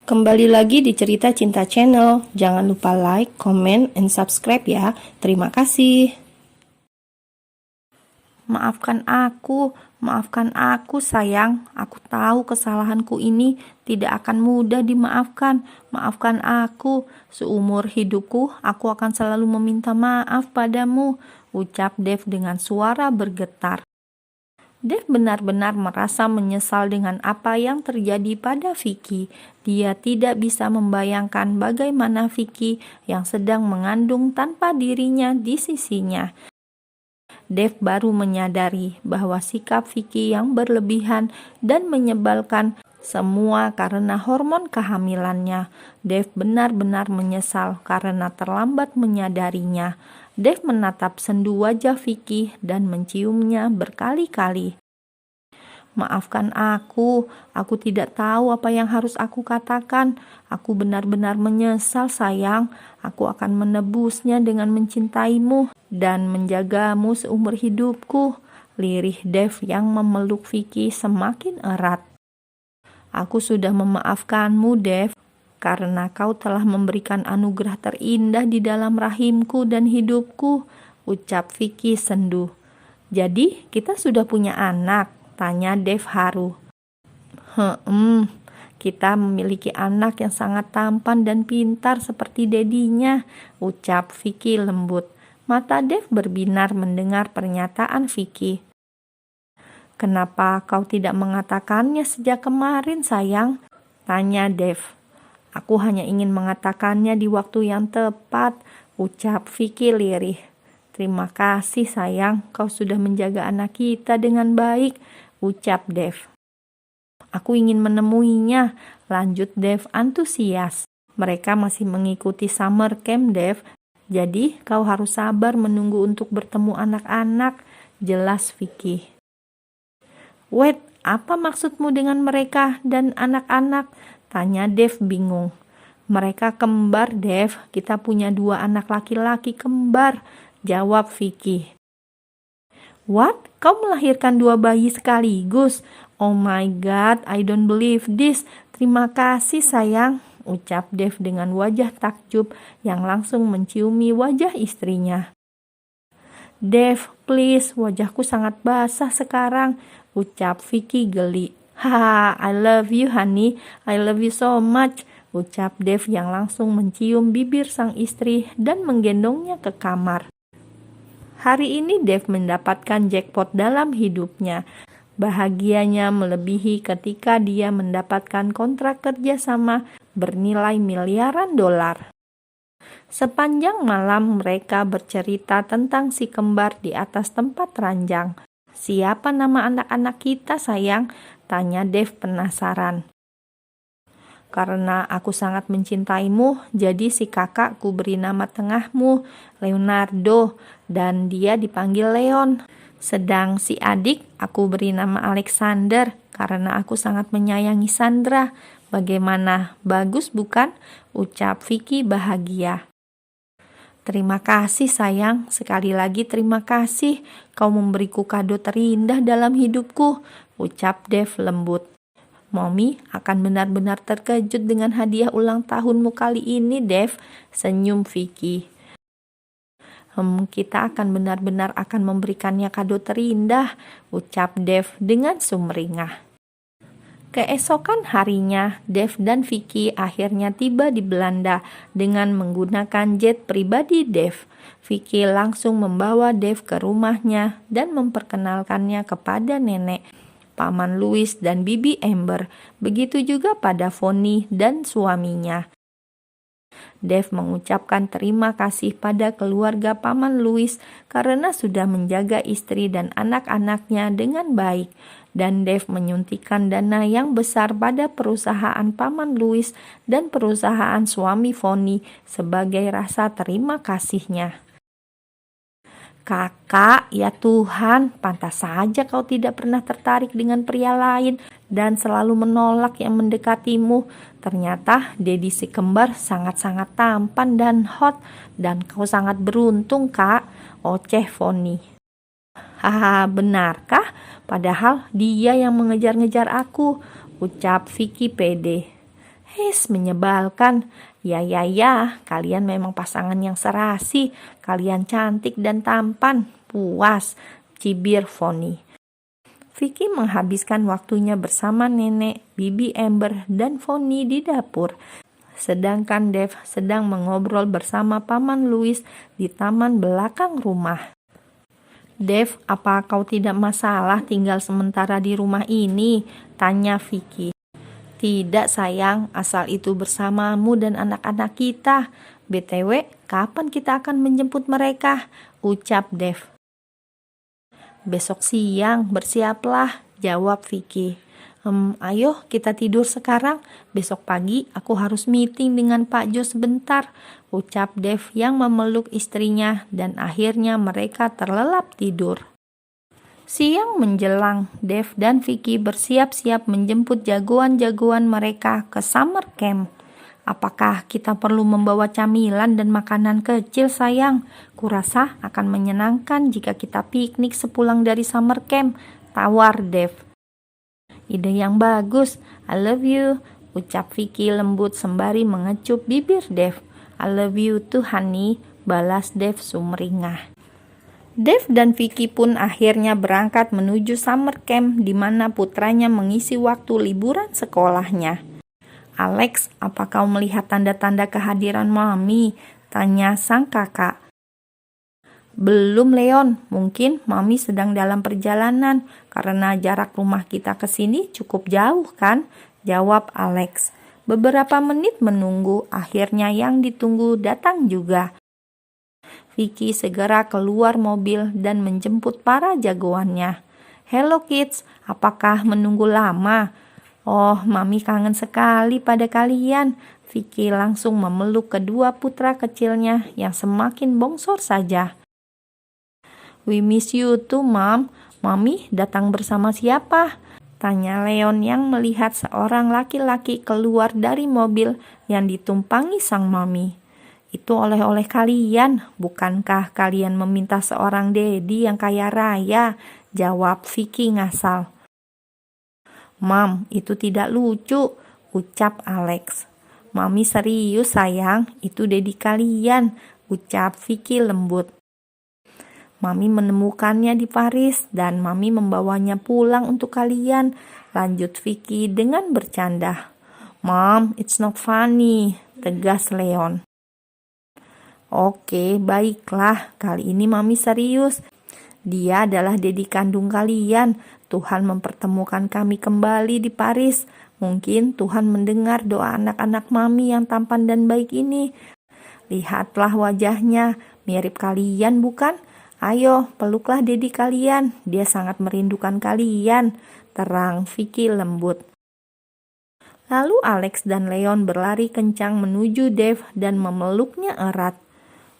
Kembali lagi di Cerita Cinta Channel. Jangan lupa like, comment, and subscribe ya. Terima kasih. Maafkan aku sayang. Aku tahu kesalahanku ini tidak akan mudah dimaafkan. Maafkan aku. Seumur hidupku, aku akan selalu meminta maaf padamu, ucap Dev dengan suara bergetar. Dev benar-benar merasa menyesal dengan apa yang terjadi pada Vicky. Dia tidak bisa membayangkan bagaimana Vicky yang sedang mengandung tanpa dirinya di sisinya. Dev baru menyadari bahwa sikap Vicky yang berlebihan dan menyebalkan semua karena hormon kehamilannya. Dev benar-benar menyesal karena terlambat menyadarinya. Dev menatap sendu wajah Vicky dan menciumnya berkali-kali. Maafkan aku tidak tahu apa yang harus aku katakan. Aku benar-benar menyesal sayang. Aku akan menebusnya dengan mencintaimu dan menjagamu seumur hidupku. Lirih Dev yang memeluk Vicky semakin erat. Aku sudah memaafkanmu Dev, karena kau telah memberikan anugerah terindah di dalam rahimku dan hidupku, ucap Vicky sendu. Jadi kita sudah punya anak? Tanya Dev haru. Kita memiliki anak yang sangat tampan dan pintar seperti dedinya, ucap Vicky lembut. Mata Dev berbinar mendengar pernyataan Vicky. Kenapa kau tidak mengatakannya sejak kemarin sayang? Tanya Dev. Aku hanya ingin mengatakannya di waktu yang tepat, ucap Vicky lirih. Terima kasih sayang, kau sudah menjaga anak kita dengan baik, ucap Dev. Aku ingin menemuinya, lanjut Dev antusias. Mereka masih mengikuti summer camp Dev, jadi kau harus sabar menunggu untuk bertemu anak-anak, jelas Vicky. Wait, apa maksudmu dengan mereka dan anak-anak? Tanya Dev bingung. Mereka kembar Dev, kita punya 2 anak laki-laki kembar, jawab Vicky. What? Kau melahirkan 2 bayi sekaligus? Oh my god, I don't believe this. Terima kasih sayang, ucap Dev dengan wajah takjub yang langsung menciumi wajah istrinya. Dev, please, wajahku sangat basah sekarang, ucap Vicky geli. Haha, I love you honey, I love you so much, ucap Dev yang langsung mencium bibir sang istri dan menggendongnya ke kamar. Hari ini Dev mendapatkan jackpot dalam hidupnya. Bahagianya melebihi ketika dia mendapatkan kontrak kerja sama bernilai miliaran dolar. Sepanjang malam mereka bercerita tentang si kembar di atas tempat ranjang. Siapa nama anak-anak kita sayang? Tanya Dev penasaran. Karena aku sangat mencintaimu, jadi si kakakku beri nama tengahmu, Leonardo, dan dia dipanggil Leon. Sedang si adik aku beri nama Alexander, karena aku sangat menyayangi Sandra. Bagaimana? Bagus bukan? Ucap Vicky bahagia. Terima kasih sayang, sekali lagi terima kasih. Kau memberiku kado terindah dalam hidupku, ucap Dev lembut. Mommy akan benar-benar terkejut dengan hadiah ulang tahunmu kali ini, Dev, senyum Vicky. Kita akan benar-benar akan memberikannya kado terindah, ucap Dev dengan sumringah. Keesokan harinya, Dev dan Vicky akhirnya tiba di Belanda dengan menggunakan jet pribadi Dev. Vicky langsung membawa Dev ke rumahnya dan memperkenalkannya kepada nenek, Paman Louis dan Bibi Amber, begitu juga pada Fonny dan suaminya. Dev mengucapkan terima kasih pada keluarga Paman Louis karena sudah menjaga istri dan anak-anaknya dengan baik, dan Dev menyuntikkan dana yang besar pada perusahaan Paman Louis dan perusahaan suami Fonny sebagai rasa terima kasihnya. Kakak, ya Tuhan, pantas saja kau tidak pernah tertarik dengan pria lain dan selalu menolak yang mendekatimu. Ternyata Dedi si kembar sangat-sangat tampan dan hot, dan kau sangat beruntung, Kak, oceh Fonny. Haha, benarkah? Padahal dia yang mengejar-ngejar aku, ucap Vicky pede. Menyebalkan. Ya, kalian memang pasangan yang serasi. Kalian cantik dan tampan. Puas, cibir Fonny. Vicky menghabiskan waktunya bersama nenek, Bibi Amber, dan Fonny di dapur. Sedangkan Dave sedang mengobrol bersama Paman Louis di taman belakang rumah. Dave, apa kau tidak masalah tinggal sementara di rumah ini? Tanya Vicky. Tidak sayang, asal itu bersamamu dan anak-anak kita. BTW, kapan kita akan menjemput mereka? Ucap Dave. Besok siang, bersiaplah, jawab Vicky. Ayo kita tidur sekarang. Besok pagi aku harus meeting dengan Pak Jo sebentar, ucap Dave yang memeluk istrinya dan akhirnya mereka terlelap tidur. Siang menjelang, Dave dan Vicky bersiap-siap menjemput jagoan-jagoan mereka ke summer camp. Apakah kita perlu membawa camilan dan makanan kecil sayang? Kurasa akan menyenangkan jika kita piknik sepulang dari summer camp, tawar Dave. Ide yang bagus, I love you, ucap Vicky lembut sembari mengecup bibir Dave. I love you too honey, balas Dave sumringah. Dave dan Vicky pun akhirnya berangkat menuju summer camp di mana putranya mengisi waktu liburan sekolahnya. Alex, apa kau melihat tanda-tanda kehadiran Mami? Tanya sang kakak. Belum Leon, mungkin Mami sedang dalam perjalanan karena jarak rumah kita ke sini cukup jauh kan? Jawab Alex. Beberapa menit menunggu, akhirnya yang ditunggu datang juga. Vicky segera keluar mobil dan menjemput para jagoannya. Hello kids, apakah menunggu lama? Oh, Mami kangen sekali pada kalian. Vicky langsung memeluk kedua putra kecilnya yang semakin bongsor saja. We miss you too, Mom. Mami datang bersama siapa? Tanya Leon yang melihat seorang laki-laki keluar dari mobil yang ditumpangi sang Mami. Itu oleh-oleh kalian, bukankah kalian meminta seorang dedi yang kaya raya? Jawab Vicky ngasal. Mam, itu tidak lucu, ucap Alex. Mami serius sayang, itu dedi kalian, ucap Vicky lembut. Mami menemukannya di Paris dan Mami membawanya pulang untuk kalian, lanjut Vicky dengan bercanda. Mom, it's not funny, tegas Leon. Oke, baiklah, kali ini Mami serius. Dia adalah dedi kandung kalian. Tuhan mempertemukan kami kembali di Paris. Mungkin Tuhan mendengar doa anak-anak Mami yang tampan dan baik ini. Lihatlah wajahnya, mirip kalian bukan? Ayo, peluklah dedi kalian. Dia sangat merindukan kalian. Terang Vicky lembut. Lalu Alex dan Leon berlari kencang menuju Dave dan memeluknya erat.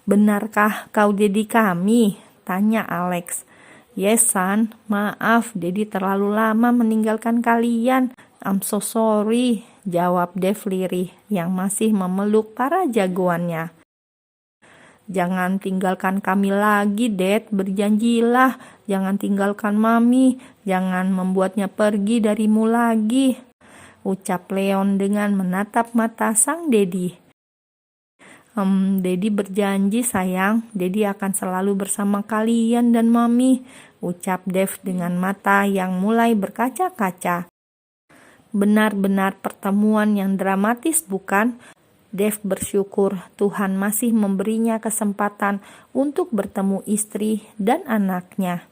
Benarkah kau dedi kami? Tanya Alex. Yes, son. Maaf, dedi terlalu lama meninggalkan kalian. I'm so sorry, jawab Dave lirih yang masih memeluk para jagoannya. Jangan tinggalkan kami lagi, Dad. Berjanjilah. Jangan tinggalkan Mami. Jangan membuatnya pergi darimu lagi, ucap Leon dengan menatap mata sang dedi. Dedi berjanji sayang, Dedi akan selalu bersama kalian dan Mami, ucap Dave dengan mata yang mulai berkaca-kaca. Benar-benar pertemuan yang dramatis bukan? Dave bersyukur Tuhan masih memberinya kesempatan untuk bertemu istri dan anaknya.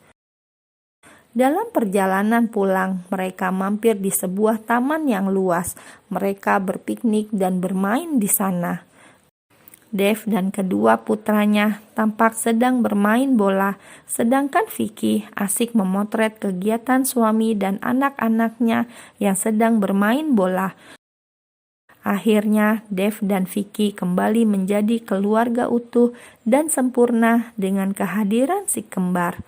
Dalam perjalanan pulang, mereka mampir di sebuah taman yang luas. Mereka berpiknik dan bermain di sana. Dave dan kedua putranya tampak sedang bermain bola, sedangkan Vicky asik memotret kegiatan suami dan anak-anaknya yang sedang bermain bola. Akhirnya, Dave dan Vicky kembali menjadi keluarga utuh dan sempurna dengan kehadiran si kembar.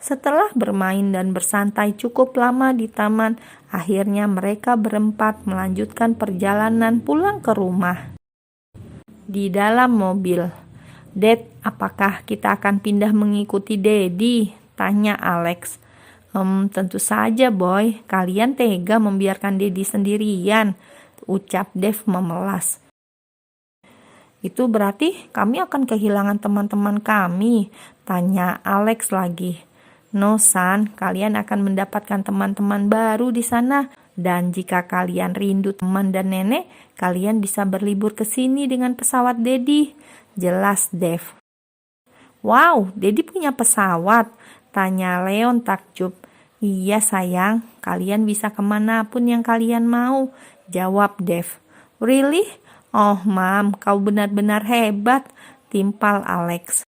Setelah bermain dan bersantai cukup lama di taman, akhirnya mereka berempat melanjutkan perjalanan pulang ke rumah. Di dalam mobil, Dad, apakah kita akan pindah mengikuti Daddy? Tanya Alex. Tentu saja, Boy. Kalian tega membiarkan Daddy sendirian, ucap Dev memelas. Itu berarti kami akan kehilangan teman-teman kami, tanya Alex lagi. No San, kalian akan mendapatkan teman-teman baru di sana. Dan jika kalian rindu teman dan nenek, kalian bisa berlibur ke sini dengan pesawat Daddy. Jelas Dev. Wow, Daddy punya pesawat? Tanya Leon takjub. Iya sayang, kalian bisa kemanapun yang kalian mau, jawab Dev. Really? Oh Mam, kau benar-benar hebat, timpal Alex.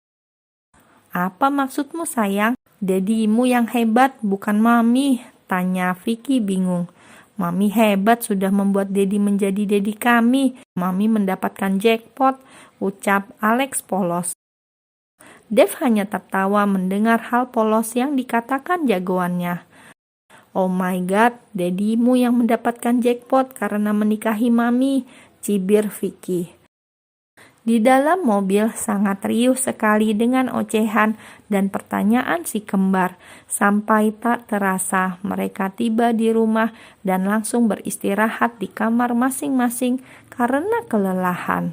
Apa maksudmu sayang? Dedimu yang hebat, bukan Mami, tanya Vicky bingung. Mami hebat sudah membuat Dedi menjadi Dedi kami. Mami mendapatkan jackpot, ucap Alex polos. Dev hanya tertawa mendengar hal polos yang dikatakan jagoannya. Oh my god, Dedimu yang mendapatkan jackpot karena menikahi Mami, cibir Vicky. Di dalam mobil sangat riuh sekali dengan ocehan dan pertanyaan si kembar. Sampai tak terasa mereka tiba di rumah dan langsung beristirahat di kamar masing-masing karena kelelahan.